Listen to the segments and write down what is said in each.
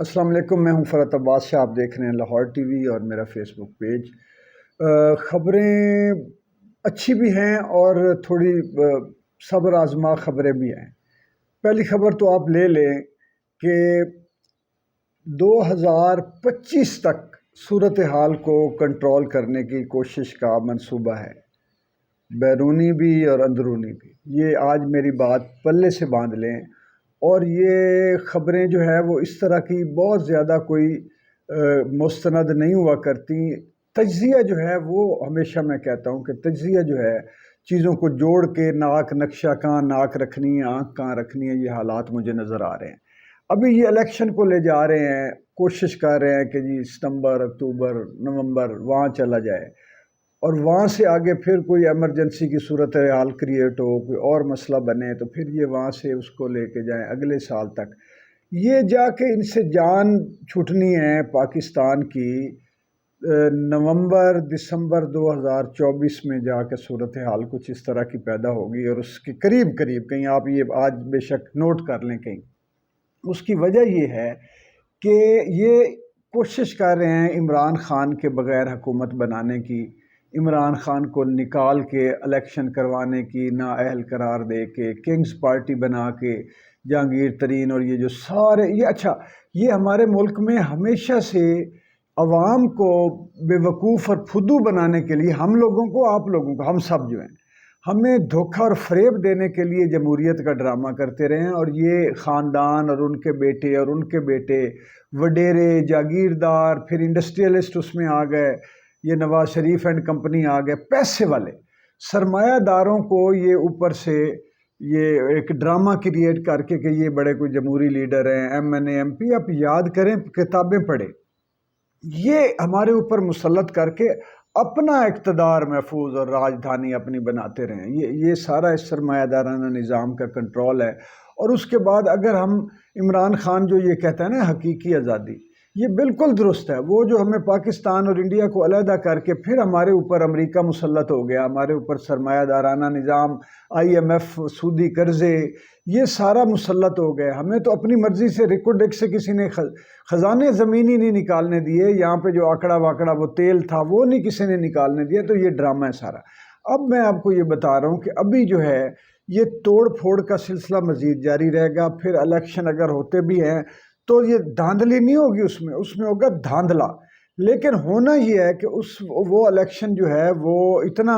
السلام علیکم، میں ہوں فرحت عباس شاہ، آپ دیکھ رہے ہیں لاہور ٹی وی اور میرا فیس بک پیج۔ خبریں اچھی بھی ہیں اور تھوڑی صبر آزما خبریں بھی ہیں۔ پہلی خبر تو آپ لے لیں کہ 2025 تک صورتحال کو کنٹرول کرنے کی کوشش کا منصوبہ ہے، بیرونی بھی اور اندرونی بھی۔ یہ آج میری بات پلے سے باندھ لیں، اور یہ خبریں جو ہے وہ اس طرح کی بہت زیادہ کوئی مستند نہیں ہوا کرتی۔ تجزیہ جو ہے وہ ہمیشہ میں کہتا ہوں کہ تجزیہ جو ہے چیزوں کو جوڑ کے ناک نقشہ کہاں ناک رکھنی ہے، آنکھ کہاں رکھنی ہے، یہ حالات مجھے نظر آ رہے ہیں۔ ابھی یہ الیکشن کو لے جا رہے ہیں، کوشش کر رہے ہیں کہ جی ستمبر، اکتوبر، نومبر وہاں چلا جائے، اور وہاں سے آگے پھر کوئی ایمرجنسی کی صورتحال کریٹ ہو، کوئی اور مسئلہ بنے تو پھر یہ وہاں سے اس کو لے کے جائیں اگلے سال تک۔ یہ جا کے ان سے جان چھوٹنی ہے پاکستان کی۔ نومبر دسمبر 2024 میں جا کے صورتحال کچھ اس طرح کی پیدا ہوگی، اور اس کے قریب کہیں آپ یہ آج بے شک نوٹ کر لیں کہیں۔ اس کی وجہ یہ ہے کہ یہ کوشش کر رہے ہیں عمران خان کے بغیر حکومت بنانے کی، عمران خان کو نکال کے الیکشن کروانے کی، نااہل قرار دے کے کنگز پارٹی بنا کے جہانگیر ترین، اور یہ جو سارے یہ ہمارے ملک میں ہمیشہ سے عوام کو بے وقوف اور پھدو بنانے کے لیے ہم لوگوں کو، آپ لوگوں کو، ہم سب جو ہیں، ہمیں دھوکہ اور فریب دینے کے لیے جمہوریت کا ڈرامہ کرتے رہے ہیں۔ اور یہ خاندان اور ان کے بیٹے وڈیرے جاگیردار، پھر انڈسٹریلسٹ اس میں آ گئے، یہ نواز شریف اینڈ کمپنی آ گئے، پیسے والے سرمایہ داروں کو یہ اوپر سے یہ ایک ڈرامہ کریٹ کر کے کہ یہ بڑے کوئی جمہوری لیڈر ہیں، M N A M P, آپ یاد کریں، کتابیں پڑھیں، یہ ہمارے اوپر مسلط کر کے اپنا اقتدار محفوظ اور راجدھانی اپنی بناتے رہیں۔ یہ سارا اس سرمایہ دارانہ نظام کا کنٹرول ہے۔ اور اس کے بعد اگر ہم عمران خان جو یہ کہتا ہے نا حقیقی آزادی، یہ بالکل درست ہے۔ وہ جو ہمیں پاکستان اور انڈیا کو علیحدہ کر کے پھر ہمارے اوپر امریکہ مسلط ہو گیا، ہمارے اوپر سرمایہ دارانہ نظام، آئی ایم ایف، سودی قرضے، یہ سارا مسلط ہو گئے۔ ہمیں تو اپنی مرضی سے ریکو ڈیک سے کسی نے خزانے زمینی نہیں نکالنے دیے، یہاں پہ جو آکڑا واکڑا وہ تیل تھا وہ نہیں کسی نے نکالنے دیا۔ تو یہ ڈرامہ ہے سارا۔ اب میں آپ کو یہ بتا رہا ہوں کہ ابھی جو ہے یہ توڑ پھوڑ کا سلسلہ مزید جاری رہے گا۔ پھر الیکشن اگر ہوتے بھی ہیں تو یہ دھاندلی نہیں ہوگی، اس میں ہوگا دھاندلا۔ لیکن ہونا یہ ہے کہ وہ الیکشن جو ہے وہ اتنا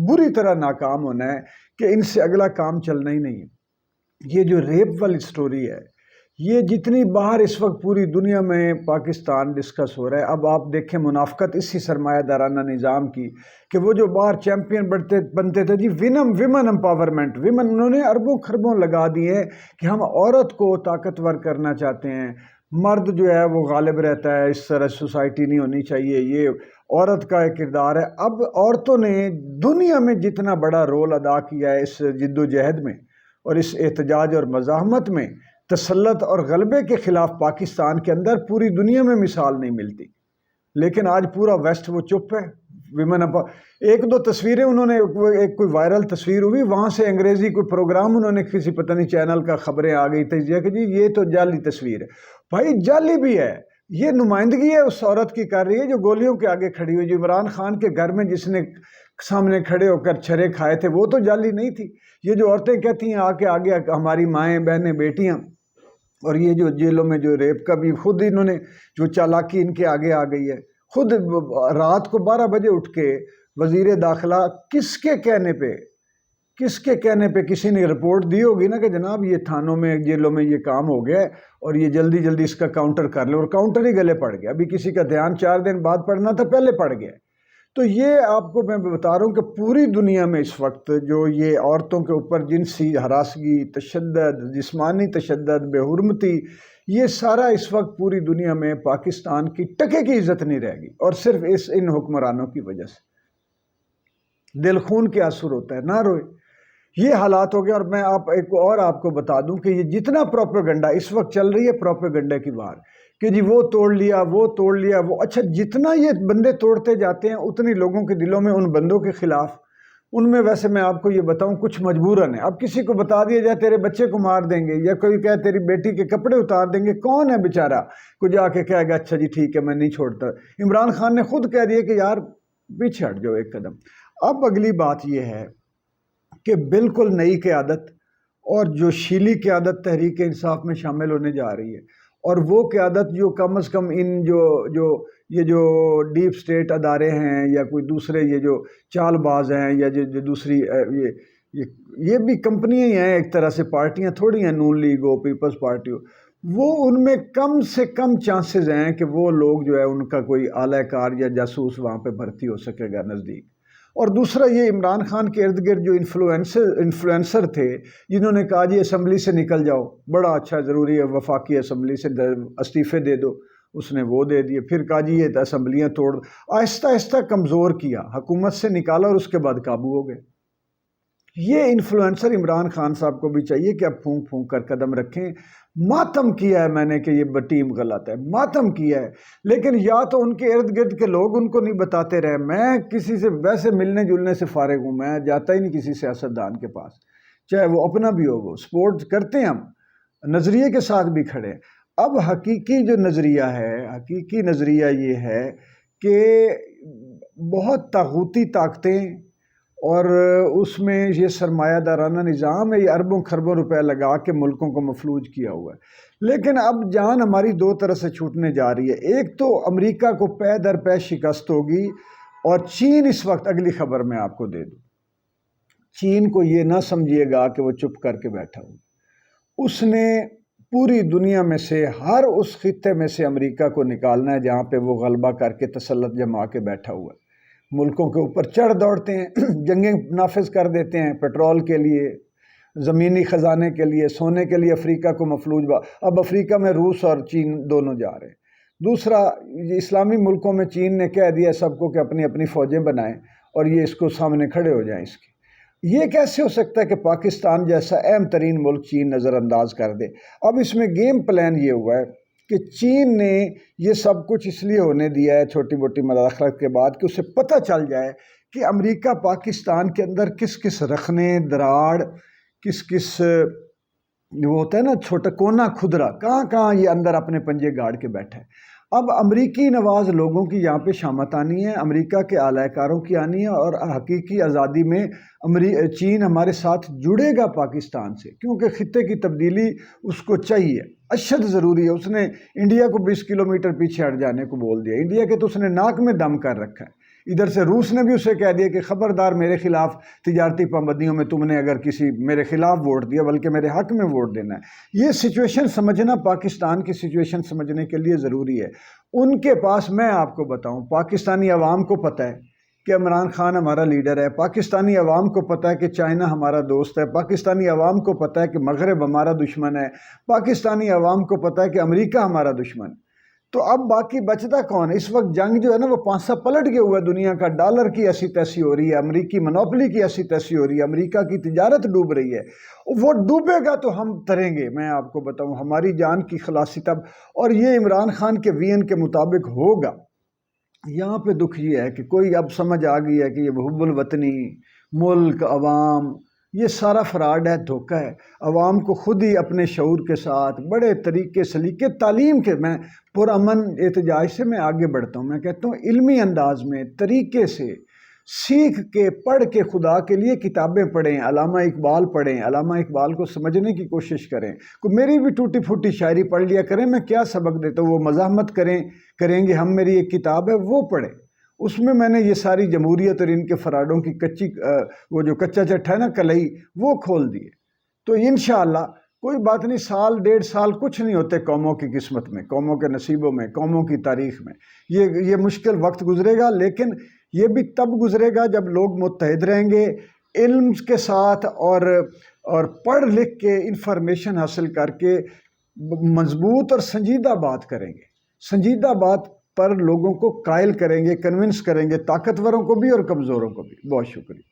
بری طرح ناکام ہونا ہے کہ ان سے اگلا کام چلنا ہی نہیں ہے۔ یہ جو ریپ والی سٹوری ہے، یہ جتنی باہر اس وقت پوری دنیا میں پاکستان ڈسکس ہو رہا ہے، اب آپ دیکھیں منافقت اسی سرمایہ دارانہ نظام کی کہ وہ جو باہر چیمپئن بنتے تھے جی ویمن امپاورمنٹ، ویمن، انہوں نے اربوں خربوں لگا دیے کہ ہم عورت کو طاقتور کرنا چاہتے ہیں، مرد جو ہے وہ غالب رہتا ہے، اس طرح سوسائٹی نہیں ہونی چاہیے، یہ عورت کا ایک کردار ہے۔ اب عورتوں نے دنیا میں جتنا بڑا رول ادا کیا ہے اس جد و جہد میں اور اس احتجاج اور مزاحمت میں، تسلط اور غلبے کے خلاف، پاکستان کے اندر پوری دنیا میں مثال نہیں ملتی۔ لیکن آج پورا ویسٹ وہ چپ ہے۔ ایک دو تصویریں انہوں نے، ایک کوئی وائرل تصویر ہوئی، وہاں سے انگریزی کوئی پروگرام انہوں نے کسی پتہ نہیں چینل کا خبریں آ گئی تجزیہ کہ جی یہ تو جعلی تصویر ہے۔ بھائی جعلی بھی ہے، یہ نمائندگی ہے اس عورت کی کر رہی ہے جو گولیوں کے آگے کھڑی ہوئی، جو عمران خان کے گھر میں جس نے سامنے کھڑے ہو کر چھرے کھائے تھے، وہ تو جعلی نہیں تھی۔ یہ جو عورتیں کہتی ہیں آگے ہماری مائیں بہنیں بیٹیاں، اور یہ جو جیلوں میں جو ریپ کا بھی خود انہوں نے جو چالاکی ان کے آگے آ گئی ہے، خود رات کو 12 بجے اٹھ کے وزیر داخلہ کس کے کہنے پہ کسی نے رپورٹ دی ہوگی نا کہ جناب یہ تھانوں میں جیلوں میں یہ کام ہو گیا ہے اور یہ جلدی جلدی اس کا کاؤنٹر کر لیں، اور کاؤنٹر ہی گلے پڑ گیا۔ ابھی کسی کا دھیان 4 دن بعد پڑنا تھا، پہلے پڑ گیا۔ تو یہ آپ کو میں بتا رہا ہوں کہ پوری دنیا میں اس وقت جو یہ عورتوں کے اوپر جنسی ہراسگی، تشدد، جسمانی تشدد، بے حرمتی، یہ سارا اس وقت پوری دنیا میں پاکستان کی ٹکے کی عزت نہیں رہے گی، اور صرف ان حکمرانوں کی وجہ سے۔ دل خون کے آنسو روتا ہے، نہ روئے۔ یہ حالات ہو گئے۔ اور میں آپ کو بتا دوں کہ یہ جتنا پروپیگنڈا اس وقت چل رہی ہے، پروپیگنڈا کی وار کہ جی وہ توڑ لیا، اچھا جتنا یہ بندے توڑتے جاتے ہیں اتنی لوگوں کے دلوں میں ان بندوں کے خلاف ان میں ویسے میں آپ کو یہ بتاؤں کچھ مجبوراً ہے. اب کسی کو بتا دیا جائے تیرے بچے کو مار دیں گے، یا کوئی کہے تیری بیٹی کے کپڑے اتار دیں گے، کون ہے بیچارہ کو جا کے کہے گا اچھا جی ٹھیک ہے میں نہیں چھوڑتا. عمران خان نے خود کہہ دیا کہ یار پیچھے ہٹ جاؤ ایک قدم. اب اگلی بات یہ ہے کہ بالکل نئی قیادت اور جو شیلی قیادت تحریک انصاف میں شامل ہونے جا رہی ہے، اور وہ قیادت جو کم از کم ان یہ جو ڈیپ سٹیٹ ادارے ہیں یا کوئی دوسرے یہ جو چال باز ہیں یا جو دوسری یہ بھی کمپنیاں ہی ہیں ایک طرح سے، پارٹیاں تھوڑی ہیں، نون لیگ ہو، پیپلز پارٹی ہو، وہ ان میں کم سے کم چانسز ہیں کہ وہ لوگ جو ہے ان کا کوئی اعلی کار یا جاسوس وہاں پہ بھرتی ہو سکے گا نزدیک. اور دوسرا یہ عمران خان کے ارد گرد جو انفلوئنسر تھے جنہوں نے کہا جی اسمبلی سے نکل جاؤ، بڑا اچھا ضروری ہے وفاقی اسمبلی سے استعفے دے دو، اس نے وہ دے دیے. پھر کہا جی یہ اسمبلیاں توڑ، آہستہ آہستہ کمزور کیا، حکومت سے نکالا اور اس کے بعد قابو ہو گئے. یہ انفلوئنسر عمران خان صاحب کو بھی چاہیے کہ اب پھونک پھونک کر قدم رکھیں. ماتم کیا ہے میں نے کہ یہ ٹیم غلط ہے، ماتم کیا ہے، لیکن یا تو ان کے ارد گرد کے لوگ ان کو نہیں بتاتے رہے. میں کسی سے ویسے ملنے جلنے سے فارغ ہوں، میں جاتا ہی نہیں کسی سیاستدان کے پاس، چاہے وہ اپنا بھی ہو. وہ سپورٹ کرتے ہیں، ہم نظریے کے ساتھ بھی کھڑے ہیں. اب حقیقی جو نظریہ ہے، حقیقی نظریہ یہ ہے کہ بہت طاغوتی طاقتیں اور اس میں یہ سرمایہ دارانہ نظام ہے، یہ اربوں خربوں روپے لگا کے ملکوں کو مفلوج کیا ہوا ہے. لیکن اب جان ہماری دو طرح سے چھوٹنے جا رہی ہے. ایک تو امریکہ کو پے در پے شکست ہوگی، اور چین اس وقت اگلی خبر میں آپ کو دے دوں، چین کو یہ نہ سمجھیے گا کہ وہ چپ کر کے بیٹھا ہو. اس نے پوری دنیا میں سے ہر اس خطے میں سے امریکہ کو نکالنا ہے جہاں پہ وہ غلبہ کر کے تسلط جما کے بیٹھا ہوا ہے. ملکوں کے اوپر چڑھ دوڑتے ہیں، جنگیں نافذ کر دیتے ہیں، پیٹرول کے لیے، زمینی خزانے کے لیے، سونے کے لیے افریقہ کو مفلوج اب افریقہ میں روس اور چین دونوں جا رہے ہیں. دوسرا اسلامی ملکوں میں چین نے کہہ دیا سب کو کہ اپنی اپنی فوجیں بنائیں اور یہ اس کو سامنے کھڑے ہو جائیں. اس کے یہ کیسے ہو سکتا ہے کہ پاکستان جیسا اہم ترین ملک چین نظر انداز کر دے؟ اب اس میں گیم پلان یہ ہوا ہے کہ چین نے یہ سب کچھ اس لیے ہونے دیا ہے چھوٹی موٹی مداخلت کے بعد کہ اسے پتہ چل جائے کہ امریکہ پاکستان کے اندر کس کس رخنے دراڑ، کس کس وہ ہوتا ہے نا چھوٹا کونا کھدرا، کہاں کہاں یہ اندر اپنے پنجے گاڑ کے بیٹھا ہے. اب امریکی نواز لوگوں کی یہاں پہ شامت آنی ہے، امریکہ کے اعلی کاروں کی آنی ہے، اور حقیقی آزادی میں چین ہمارے ساتھ جڑے گا پاکستان سے، کیونکہ خطے کی تبدیلی اس کو چاہیے، اشد ضروری ہے. اس نے انڈیا کو 20 کلومیٹر پیچھے ہٹ جانے کو بول دیا. انڈیا کے تو اس نے ناک میں دم کر رکھا ہے. ادھر سے روس نے بھی اسے کہہ دیا کہ خبردار میرے خلاف تجارتی پابندیوں میں تم نے اگر کسی میرے خلاف ووٹ دیا بلکہ میرے حق میں ووٹ دینا ہے. یہ سچویشن سمجھنا پاکستان کی سچویشن سمجھنے کے لیے ضروری ہے. ان کے پاس میں آپ کو بتاؤں پاکستانی عوام کو پتہ ہے کہ عمران خان ہمارا لیڈر ہے، پاکستانی عوام کو پتہ ہے کہ چائنا ہمارا دوست ہے، پاکستانی عوام کو پتہ ہے کہ مغرب ہمارا دشمن ہے، پاکستانی عوام کو پتہ ہے کہ امریکہ ہمارا دشمن ہے. تو اب باقی بچتا کون ہے؟ اس وقت جنگ جو ہے نا وہ پانسا پلٹ گیا ہوا ہے. دنیا کا ڈالر کی ایسی تیسی ہو رہی ہے، امریکی منوپلی کی ایسی تیسی ہو رہی ہے، امریکہ کی تجارت ڈوب رہی ہے. وہ ڈوبے گا تو ہم تریں گے، میں آپ کو بتاؤں ہماری جان کی خلاصی تب. اور یہ عمران خان کے وین کے مطابق ہوگا. یہاں پہ دکھ یہ ہے کہ کوئی اب سمجھ آ گئی ہے کہ یہ حب الوطنی، ملک، عوام، یہ سارا فراڈ ہے، دھوکہ ہے. عوام کو خود ہی اپنے شعور کے ساتھ بڑے طریقے سلیقے تعلیم کے، میں پرامن احتجاج سے میں آگے بڑھتا ہوں، میں کہتا ہوں علمی انداز میں طریقے سے سیکھ کے پڑھ کے خدا کے لیے کتابیں پڑھیں، علامہ اقبال پڑھیں، علامہ اقبال کو سمجھنے کی کوشش کریں. میری بھی ٹوٹی پھوٹی شاعری پڑھ لیا کریں، میں کیا سبق دیتا ہوں، وہ مزاحمت کریں گے ہم، میری ایک کتاب ہے وہ پڑھیں. اس میں نے یہ ساری جمہوریت اور ان کے فراڈوں کی کچی وہ جو کچا چٹھا ہے نا کلئی، وہ کھول دیے. تو انشاءاللہ کوئی بات نہیں، سال ڈیڑھ سال کچھ نہیں ہوتے قوموں کی قسمت میں، قوموں کے نصیبوں میں، قوموں کی تاریخ میں. یہ مشکل وقت گزرے گا، لیکن یہ بھی تب گزرے گا جب لوگ متحد رہیں گے علم کے ساتھ، اور پڑھ لکھ کے انفارمیشن حاصل کر کے مضبوط اور سنجیدہ بات کریں گے، سنجیدہ بات پر لوگوں کو قائل کریں گے، کنونس کریں گے، طاقتوروں کو بھی اور کمزوروں کو بھی. بہت شکریہ.